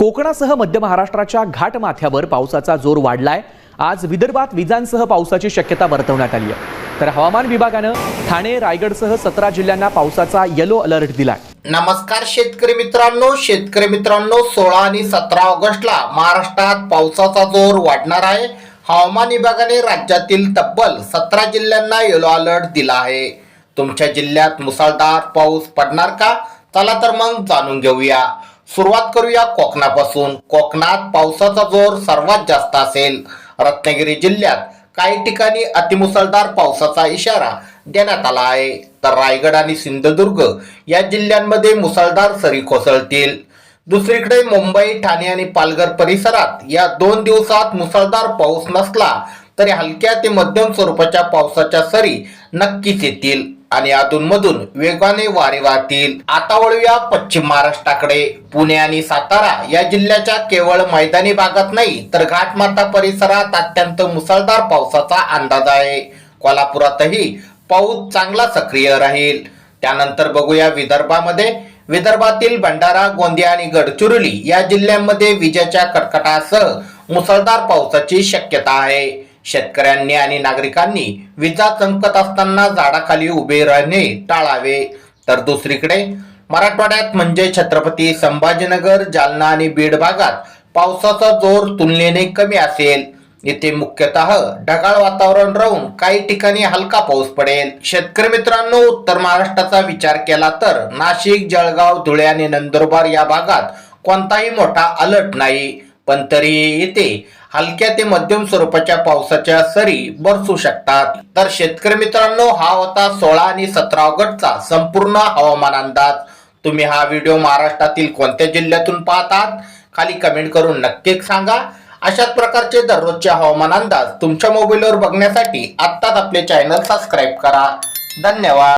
कोकणासह मध्य महाराष्ट्राच्या घाटमाथ्यावर पावसाचा जोर वाढलाय। आज विदर्भात विजांसह पावसाची शक्यता वर्तवण्यात आली आहे। तर हवामान विभागानं ठाणे, रायगडसह 17 जिल्ह्यांना पावसाचा येलो अलर्ट दिलाय। नमस्कार शेतकरी मित्रांनो 16 आणि 17 ऑगस्टला महाराष्ट्रात पावसाचा जोर वाढणार आहे। हवामान विभागाने राज्यातील तब्बल 17 जिल्ह्यांना येलो अलर्ट दिला आहे। तुमच्या जिल्ह्यात मुसळधार पाऊस पडणार का? चला तर मग जाणून घेऊया। सुरुवात करूया कोकणापासून। कोकणात पावसाचा जोर सर्वात जास्त असेल। रत्नागिरी जिल्ह्यात काही ठिकाणी अतिमुसळधार पावसाचा इशारा देण्यात आला आहे। तर रायगड आणि सिंधुदुर्ग या जिल्ह्यांमध्ये मुसळधार सरी कोसळतील। दुसरीकडे मुंबई, ठाणे आणि पालघर परिसरात या 2 दिवसात मुसळधार पाऊस नसला तरी हलक्या ते मध्यम स्वरूपाच्या पावसाच्या सरी नक्कीच येतील आणि अधूनमधून वेगाने वारे वाहतील। आता वळूया पश्चिम महाराष्ट्राकडे। पुणे आणि सातारा या जिल्ह्याच्या केवळ मैदानी भागात नाही तर घाटमाथा परिसरात अत्यंत मुसळधार पावसाचा अंदाज आहे। कोल्हापुरातही पाऊस चांगला सक्रिय राहील। त्यानंतर बघूया विदर्भामध्ये। विदर्भातील भंडारा, गोंदिया आणि गडचिरोली या जिल्ह्यांमध्ये विजेच्या कडकडाटासह मुसळधार पावसाची शक्यता आहे। शेतकऱ्यांनी आणि नागरिकांनी विजा चमकत असताना झाडाखाली उभे राहणे टाळावे। तर दुसरीकडे मराठवाड्यात म्हणजे छत्रपती संभाजीनगर, जालना आणि बीड भागात पावसाचा जोर तुलनेने कमी असेल। इथे मुख्यतः ढगाळ वातावरण राहून काही ठिकाणी हलका पाऊस पडेल। शेतकरी मित्रांनो, उत्तर महाराष्ट्राचा विचार केला तर नाशिक, जळगाव, धुळे आणि नंदुरबार या भागात कोणताही मोठा अलर्ट नाही, पण तरीही इथे हलक्या ते मध्यम स्वरूपाच्या पावसाच्या सरी बरसू शकतात। तर शेतकरी मित्रांनो, हा होता 16 आणि 17 ऑगस्टचा संपूर्ण हवामान अंदाज। तुम्ही हा व्हिडिओ महाराष्ट्रातील कोणत्या जिल्ह्यातून पाहतात खाली कमेंट करून नक्कीच सांगा। अशाच प्रकारचे दररोजचे हवामान अंदाज तुमच्या मोबाईलवर बघण्यासाठी आत्ताच आपले चॅनल सबस्क्राईब करा। धन्यवाद।